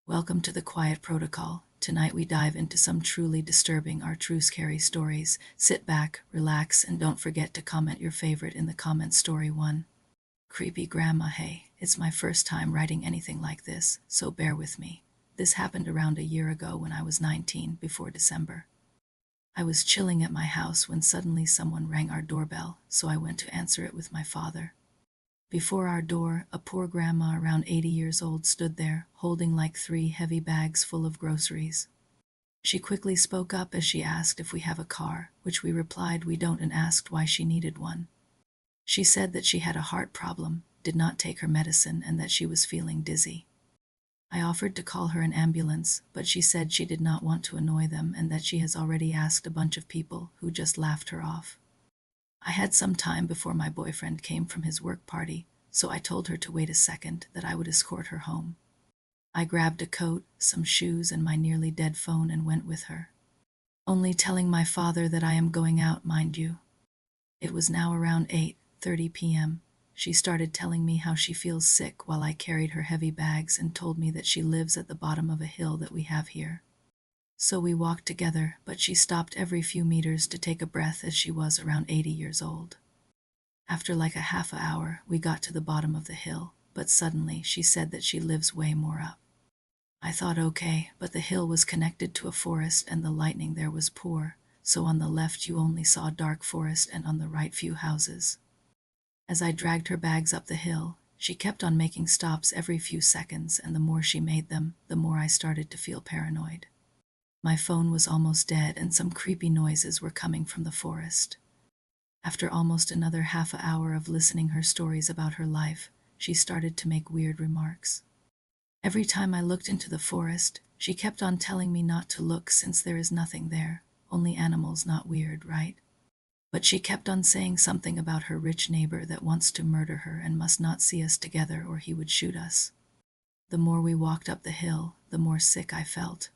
Welcome to the Quiet Protocol. Tonight we dive into some truly disturbing or true scary stories. Sit back, relax, and don't forget to comment your favorite in the comment. Story 1. Creepy Grandma. Hey, it's my first time writing anything like this, so bear with me. This happened around a year ago when I was 19, before December. I was chilling at my house when suddenly someone rang our doorbell, so I went to answer it with my father. Before our door, a poor grandma around 80 years old stood there, holding like 3 heavy bags full of groceries. She quickly spoke up as she asked if we have a car, which we replied we don't, and asked why she needed one. She said that she had a heart problem, did not take her medicine, and that she was feeling dizzy. I offered to call her an ambulance, but she said she did not want to annoy them and that she has already asked a bunch of people, who just laughed her off. I had some time before my boyfriend came from his work party, so I told her to wait a second, that I would escort her home. I grabbed a coat, some shoes, and my nearly dead phone and went with her. Only telling my father that I am going out, mind you. It was now around 8:30 p.m. She started telling me how she feels sick while I carried her heavy bags and told me that she lives at the bottom of a hill that we have here. So we walked together, but she stopped every few meters to take a breath as she was around 80 years old. After like a half an hour, we got to the bottom of the hill, but suddenly she said that she lives way more up. I thought okay, but the hill was connected to a forest and the lighting there was poor, so on the left you only saw dark forest and on the right few houses. As I dragged her bags up the hill, she kept on making stops every few seconds, and the more she made them, the more I started to feel paranoid. My phone was almost dead and some creepy noises were coming from the forest. After almost another half an hour of listening her stories about her life, she started to make weird remarks. Every time I looked into the forest, she kept on telling me not to look since there is nothing there, only animals. Not weird, right? But she kept on saying something about her rich neighbor that wants to murder her and must not see us together or he would shoot us. The more we walked up the hill, the more sick I felt.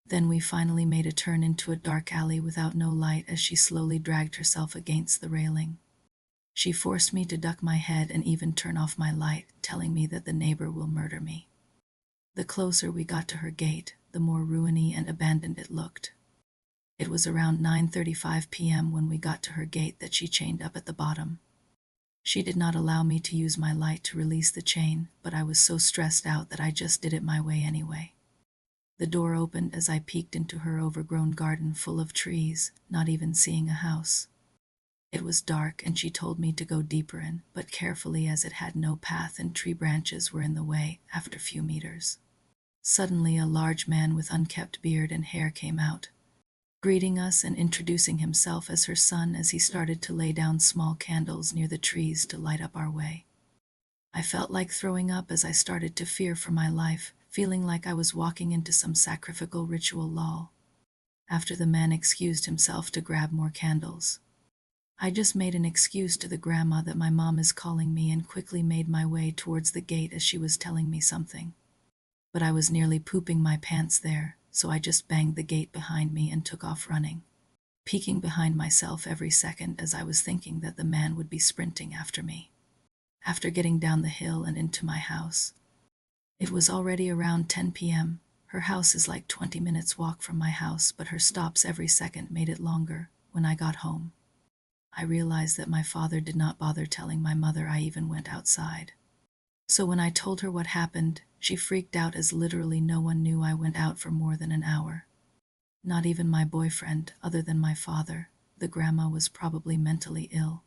Then we finally made a turn into a dark alley without no light as she slowly dragged herself against the railing. She forced me to duck my head and even turn off my light, telling me that the neighbor will murder me. The closer we got to her gate, the more ruiny and abandoned it looked. It was around 9:35 p.m. when we got to her gate that she chained up at the bottom. She did not allow me to use my light to release the chain, but I was so stressed out that I just did it my way anyway. The door opened as I peeked into her overgrown garden full of trees, not even seeing a house. It was dark and she told me to go deeper in, but carefully as it had no path and tree branches were in the way. After a few meters, suddenly a large man with unkempt beard and hair came out, greeting us and introducing himself as her son as he started to lay down small candles near the trees to light up our way. I felt like throwing up as I started to fear for my life, feeling like I was walking into some sacrificial ritual. Lol. After the man excused himself to grab more candles, I just made an excuse to the grandma that my mom is calling me and quickly made my way towards the gate as she was telling me something. But I was nearly pooping my pants there, so I just banged the gate behind me and took off running, peeking behind myself every second as I was thinking that the man would be sprinting after me. After getting down the hill and into my house, it was already around 10 p.m. Her house is like 20 minutes walk from my house, but her stops every second made it longer. When I got home, I realized that my father did not bother telling my mother I even went outside. So when I told her what happened, she freaked out as literally no one knew I went out for more than an hour. Not even my boyfriend, other than my father. The grandma was probably mentally ill.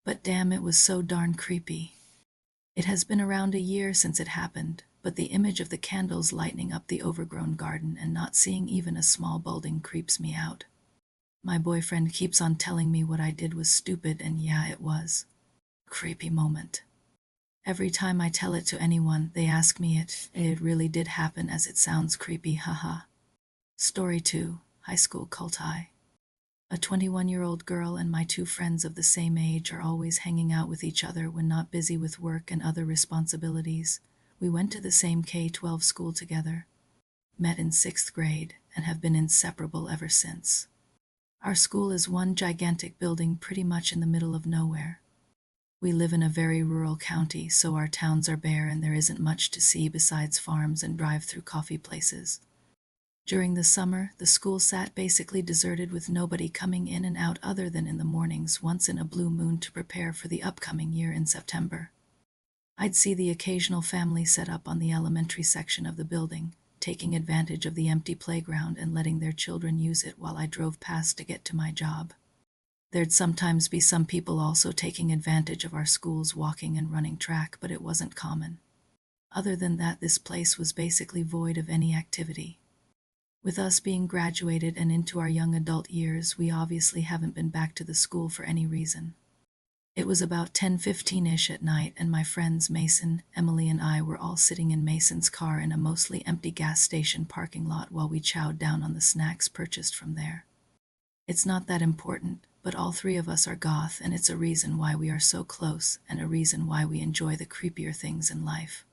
But damn, it was so darn creepy. It has been around a year since it happened, but the image of the candles lighting up the overgrown garden and not seeing even a small building creeps me out. My boyfriend keeps on telling me what I did was stupid, and yeah, it was. Creepy moment. Every time I tell it to anyone, they ask me it really did happen as it sounds creepy, haha. Story 2. High school cult high. A 21-year-old girl and my 2 friends of the same age are always hanging out with each other when not busy with work and other responsibilities. We went to the same K-12 school together, met in 6th grade, and have been inseparable ever since. Our school is one gigantic building pretty much in the middle of nowhere. We live in a very rural county, so our towns are bare and there isn't much to see besides farms and drive-through coffee places. During the summer, the school sat basically deserted with nobody coming in and out other than in the mornings once in a blue moon to prepare for the upcoming year in September. I'd see the occasional family set up on the elementary section of the building, taking advantage of the empty playground and letting their children use it while I drove past to get to my job. There'd sometimes be some people also taking advantage of our school's walking and running track, but it wasn't common. Other than that, this place was basically void of any activity. With us being graduated and into our young adult years, we obviously haven't been back to the school for any reason. It was about 10:15-ish at night, and my friends Mason, Emily, and I were all sitting in Mason's car in a mostly empty gas station parking lot while we chowed down on the snacks purchased from there. It's not that important, but all three of us are goth, and it's a reason why we are so close and a reason why we enjoy the creepier things in life.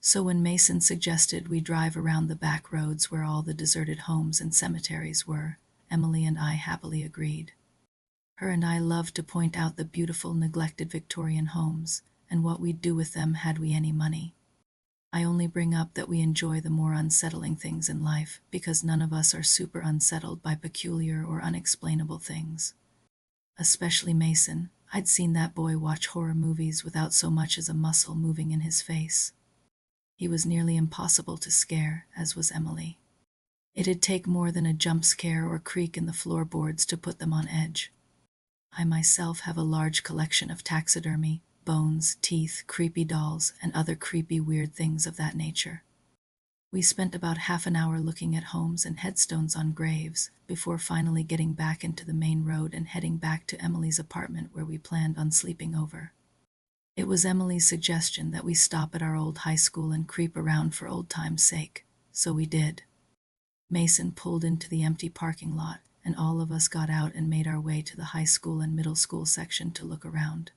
So when Mason suggested we drive around the back roads where all the deserted homes and cemeteries were, Emily and I happily agreed. Her and I loved to point out the beautiful, neglected Victorian homes, and what we'd do with them had we any money. I only bring up that we enjoy the more unsettling things in life, because none of us are super unsettled by peculiar or unexplainable things. Especially Mason. I'd seen that boy watch horror movies without so much as a muscle moving in his face. He was nearly impossible to scare, as was Emily. It'd take more than a jump scare or creak in the floorboards to put them on edge. I myself have a large collection of taxidermy, bones, teeth, creepy dolls, and other creepy weird things of that nature. We spent about half an hour looking at homes and headstones on graves, before finally getting back into the main road and heading back to Emily's apartment where we planned on sleeping over. It was Emily's suggestion that we stop at our old high school and creep around for old time's sake, so we did. Mason pulled into the empty parking lot, and all of us got out and made our way to the high school and middle school section to look around.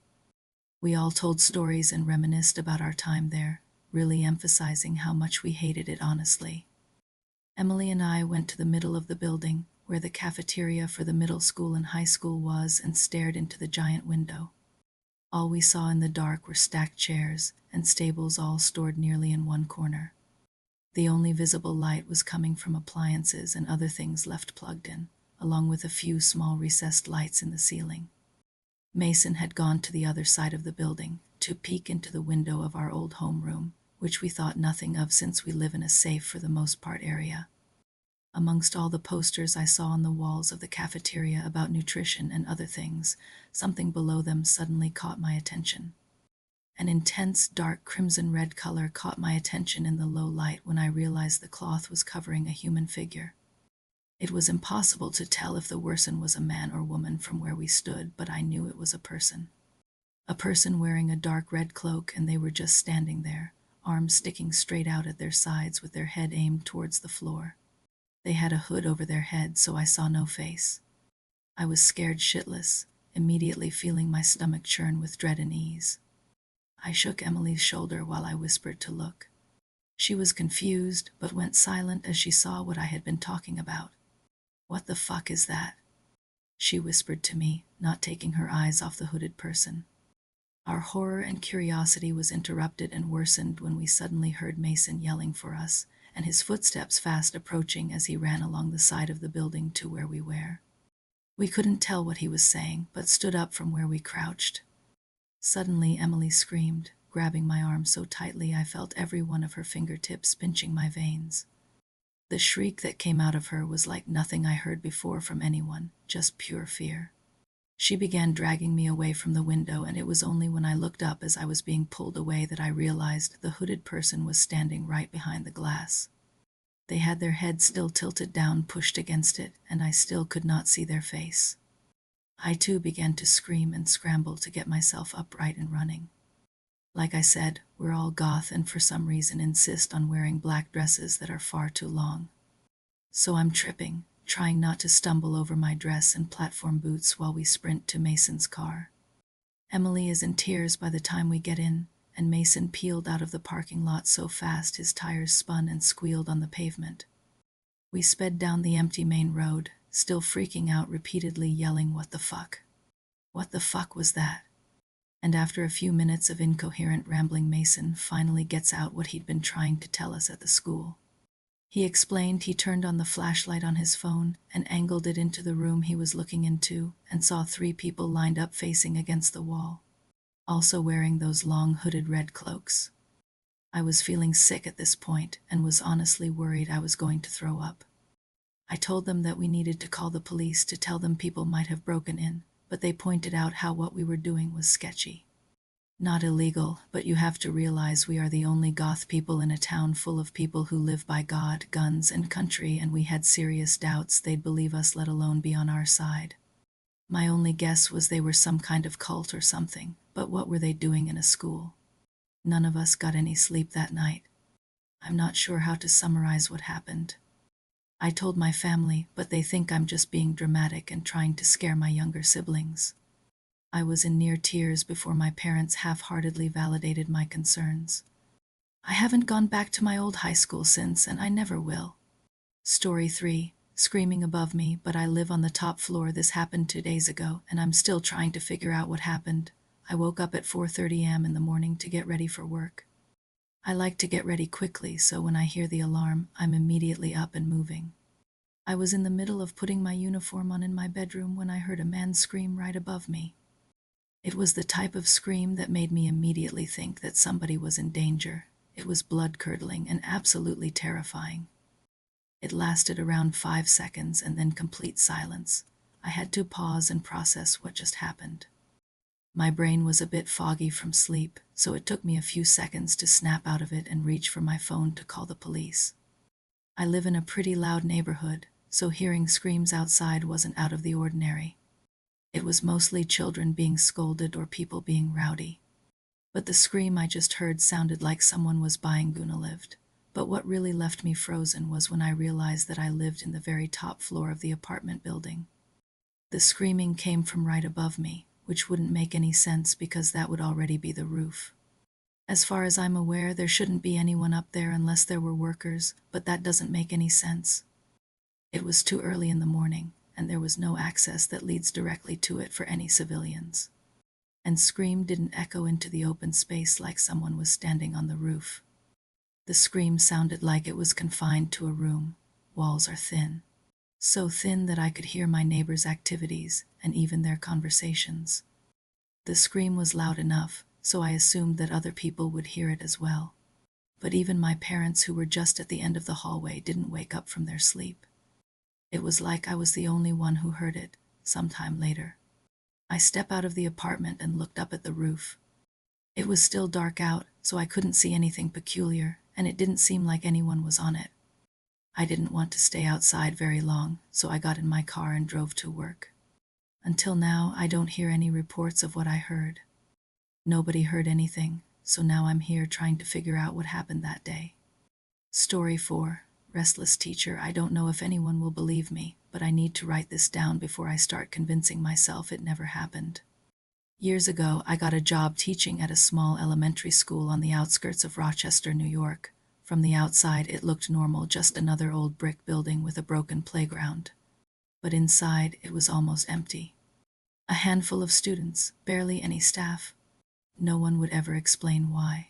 We all told stories and reminisced about our time there, really emphasizing how much we hated it honestly. Emily and I went to the middle of the building, where the cafeteria for the middle school and high school was, and stared into the giant window. All we saw in the dark were stacked chairs and stables all stored nearly in one corner. The only visible light was coming from appliances and other things left plugged in, along with a few small recessed lights in the ceiling. Mason had gone to the other side of the building to peek into the window of our old homeroom, which we thought nothing of since we live in a safe for the most part area. Amongst all the posters I saw on the walls of the cafeteria about nutrition and other things, something below them suddenly caught my attention. An intense, dark crimson-red color caught my attention in the low light when I realized the cloth was covering a human figure. It was impossible to tell if the person was a man or woman from where we stood, but I knew it was a person. A person wearing a dark red cloak, and they were just standing there, arms sticking straight out at their sides with their head aimed towards the floor. They had a hood over their head, so I saw no face. I was scared shitless, immediately feeling my stomach churn with dread and ease. I shook Emily's shoulder while I whispered to look. She was confused, but went silent as she saw what I had been talking about. "What the fuck is that?" she whispered to me, not taking her eyes off the hooded person. Our horror and curiosity was interrupted and worsened when we suddenly heard Mason yelling for us, and his footsteps fast approaching as he ran along the side of the building to where we were. We couldn't tell what he was saying, but stood up from where we crouched. Suddenly Emily screamed, grabbing my arm so tightly I felt every one of her fingertips pinching my veins. The shriek that came out of her was like nothing I heard before from anyone, just pure fear. She began dragging me away from the window, and it was only when I looked up as I was being pulled away that I realized the hooded person was standing right behind the glass. They had their heads still tilted down, pushed against it, and I still could not see their face. I too began to scream and scramble to get myself upright and running. Like I said, we're all goth and for some reason insist on wearing black dresses that are far too long. So I'm tripping, trying not to stumble over my dress and platform boots while we sprint to Mason's car. Emily is in tears by the time we get in, and Mason peeled out of the parking lot so fast his tires spun and squealed on the pavement. We sped down the empty main road, still freaking out, repeatedly yelling, "What the fuck? What the fuck was that?" And after a few minutes of incoherent rambling, Mason finally gets out what he'd been trying to tell us at the school. He explained he turned on the flashlight on his phone and angled it into the room he was looking into and saw 3 people lined up facing against the wall, also wearing those long hooded red cloaks. I was feeling sick at this point and was honestly worried I was going to throw up. I told them that we needed to call the police to tell them people might have broken in, but they pointed out how what we were doing was sketchy. Not illegal, but you have to realize we are the only goth people in a town full of people who live by God, guns, and country, and we had serious doubts they'd believe us, let alone be on our side. My only guess was they were some kind of cult or something, but what were they doing in a school? None of us got any sleep that night. I'm not sure how to summarize what happened. I told my family, but they think I'm just being dramatic and trying to scare my younger siblings. I was in near tears before my parents half-heartedly validated my concerns. I haven't gone back to my old high school since, and I never will. Story 3. Screaming above me, but I live on the top floor. This happened 2 days ago, and I'm still trying to figure out what happened. I woke up at 4:30 a.m. in the morning to get ready for work. I like to get ready quickly, so when I hear the alarm, I'm immediately up and moving. I was in the middle of putting my uniform on in my bedroom when I heard a man scream right above me. It was the type of scream that made me immediately think that somebody was in danger. It was blood-curdling and absolutely terrifying. It lasted around 5 seconds and then complete silence. I had to pause and process what just happened. My brain was a bit foggy from sleep, so it took me a few seconds to snap out of it and reach for my phone to call the police. I live in a pretty loud neighborhood, so hearing screams outside wasn't out of the ordinary. It was mostly children being scolded or people being rowdy. But the scream I just heard sounded like someone was buying Guna lived. But what really left me frozen was when I realized that I lived in the very top floor of the apartment building. The screaming came from right above me, which wouldn't make any sense because that would already be the roof. As far as I'm aware, there shouldn't be anyone up there unless there were workers, but that doesn't make any sense. It was too early in the morning, and there was no access that leads directly to it for any civilians. And scream didn't echo into the open space like someone was standing on the roof. The scream sounded like it was confined to a room. Walls are thin. So thin that I could hear my neighbors' activities and even their conversations. The scream was loud enough, so I assumed that other people would hear it as well. But even my parents, who were just at the end of the hallway, didn't wake up from their sleep. It was like I was the only one who heard it. Sometime later, I stepped out of the apartment and looked up at the roof. It was still dark out, so I couldn't see anything peculiar, and it didn't seem like anyone was on it. I didn't want to stay outside very long, so I got in my car and drove to work. Until now, I don't hear any reports of what I heard. Nobody heard anything, so now I'm here trying to figure out what happened that day. Story 4. Restless teacher. I don't know if anyone will believe me, but I need to write this down before I start convincing myself it never happened. Years ago, I got a job teaching at a small elementary school on the outskirts of Rochester, New York. From the outside, it looked normal, just another old brick building with a broken playground. But inside, it was almost empty. A handful of students, barely any staff. No one would ever explain why.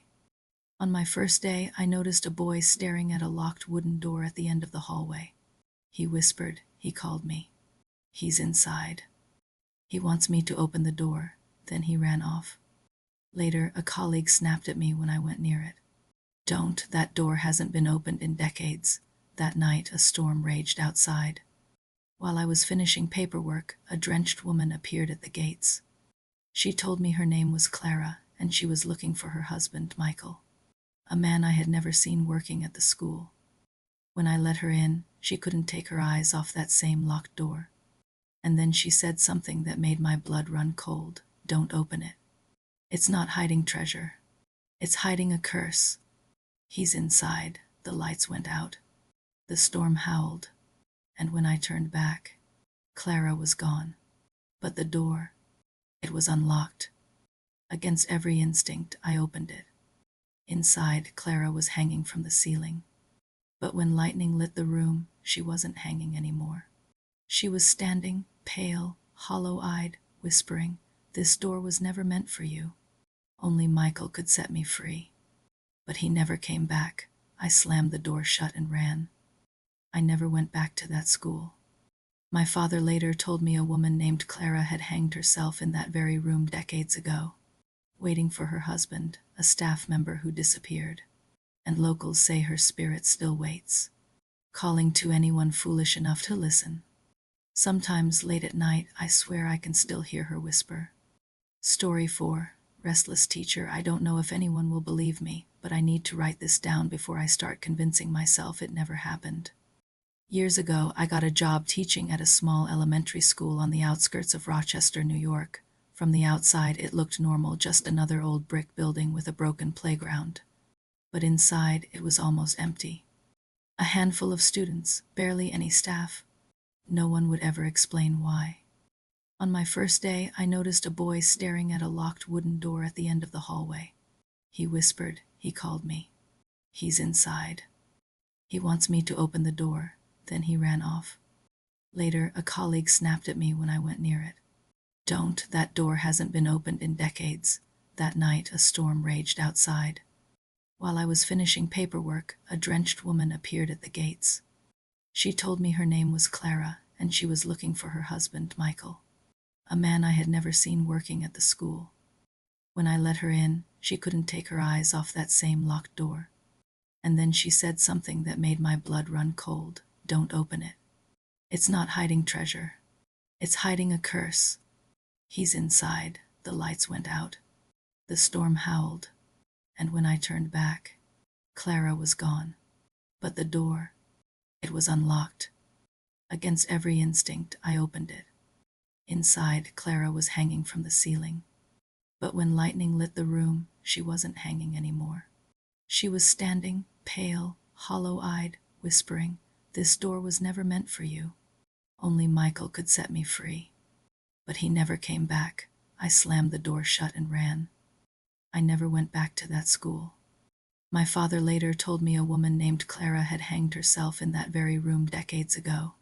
On my first day, I noticed a boy staring at a locked wooden door at the end of the hallway. He whispered. He called me. He's inside. He wants me to open the door. Then he ran off. Later, a colleague snapped at me when I went near it. Don't, that door hasn't been opened in decades. That night, a storm raged outside. While I was finishing paperwork, a drenched woman appeared at the gates. She told me her name was Clara, and she was looking for her husband, Michael, a man I had never seen working at the school. When I let her in, she couldn't take her eyes off that same locked door. And then she said something that made my blood run cold. Don't open it. It's not hiding treasure. It's hiding a curse. He's inside. The lights went out. The storm howled. And when I turned back, Clara was gone. But the door, it was unlocked. Against every instinct, I opened it. Inside, Clara was hanging from the ceiling. But when lightning lit the room, she wasn't hanging anymore. She was standing, pale, hollow-eyed, whispering, "This door was never meant for you." Only Michael could set me free. But he never came back. I slammed the door shut and ran. I never went back to that school. My father later told me a woman named Clara had hanged herself in that very room decades ago, waiting for her husband, a staff member who disappeared. And locals say her spirit still waits, calling to anyone foolish enough to listen. Sometimes late at night, I swear I can still hear her whisper. Story 4. Restless teacher. I don't know if anyone will believe me, but I need to write this down before I start convincing myself it never happened. Years ago, I got a job teaching at a small elementary school on the outskirts of Rochester, New York. From the outside, it looked normal, just another old brick building with a broken playground. But inside, it was almost empty. A handful of students, barely any staff. No one would ever explain why. On my first day, I noticed a boy staring at a locked wooden door at the end of the hallway. He whispered. He called me. He's inside. He wants me to open the door. Then he ran off. Later, a colleague snapped at me when I went near it. Don't, that door hasn't been opened in decades. That night, a storm raged outside. While I was finishing paperwork, a drenched woman appeared at the gates. She told me her name was Clara, and she was looking for her husband, Michael, a man I had never seen working at the school. When I let her in, she couldn't take her eyes off that same locked door. And then she said something that made my blood run cold. Don't open it. It's not hiding treasure. It's hiding a curse. He's inside. The lights went out. The storm howled. And when I turned back, Clara was gone. But the door, it was unlocked. Against every instinct, I opened it. Inside, Clara was hanging from the ceiling. But when lightning lit the room, she wasn't hanging anymore. She was standing, pale, hollow-eyed, whispering, "This door was never meant for you. Only Michael could set me free." But he never came back. I slammed the door shut and ran. I never went back to that school. My father later told me a woman named Clara had hanged herself in that very room decades ago,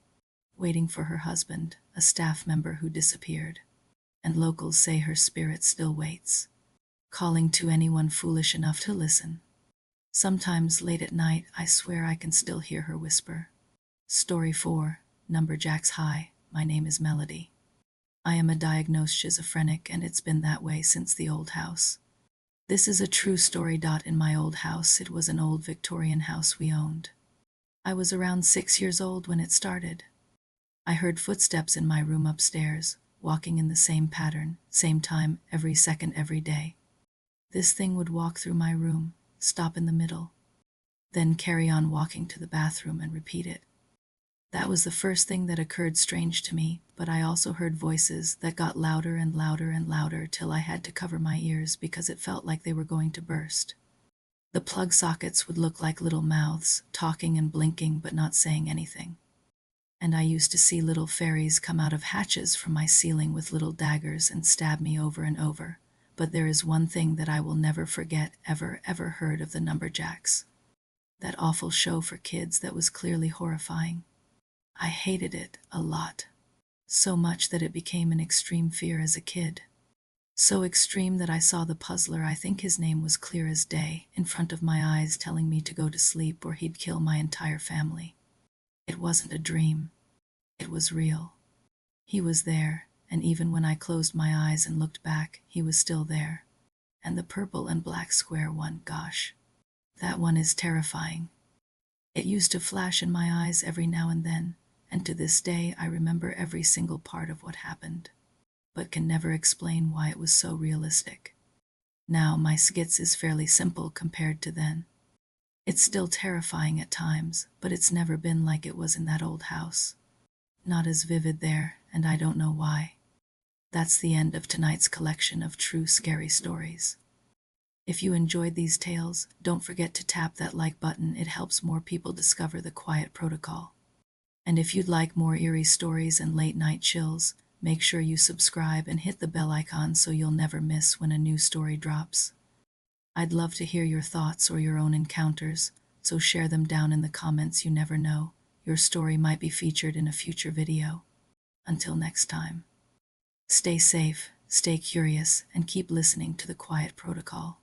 waiting for her husband, a staff member who disappeared. And locals say her spirit still waits, calling to anyone foolish enough to listen. Sometimes late at night, I swear I can still hear her whisper. Story 4. Numberjacks. Hi, my name is Melody. I am a diagnosed schizophrenic, and it's been that way since the old house. This is a true story. In my old house, it was an old Victorian house we owned. I was around 6 years old when it started. I heard footsteps in my room upstairs, walking in the same pattern, same time, every second, every day. This thing would walk through my room, stop in the middle, then carry on walking to the bathroom and repeat it. That was the first thing that occurred strange to me, but I also heard voices that got louder and louder and louder till I had to cover my ears because it felt like they were going to burst. The plug sockets would look like little mouths, talking and blinking but not saying anything. And I used to see little fairies come out of hatches from my ceiling with little daggers and stab me over and over. But there is one thing that I will never forget, ever heard of the Numberjacks. That awful show for kids that was clearly horrifying. I hated it a lot. So much that it became an extreme fear as a kid. So extreme that I saw the puzzler, I think his name was Clear as Day, in front of my eyes telling me to go to sleep or he'd kill my entire family. It wasn't a dream. It was real. He was there, and even when I closed my eyes and looked back, he was still there. And the purple and black square one, gosh. That one is terrifying. It used to flash in my eyes every now and then, and to this day I remember every single part of what happened, but can never explain why it was so realistic. Now my schiz is fairly simple compared to then. It's still terrifying at times, but it's never been like it was in that old house. Not as vivid there, and I don't know why. That's the end of tonight's collection of true scary stories. If you enjoyed these tales, don't forget to tap that like button. It helps more people discover the Quiet Protocol. And if you'd like more eerie stories and late night chills, make sure you subscribe and hit the bell icon so you'll never miss when a new story drops. I'd love to hear your thoughts or your own encounters, so share them down in the comments. You never know, your story might be featured in a future video. Until next time, stay safe, Stay curious and keep listening to the Quiet Protocol.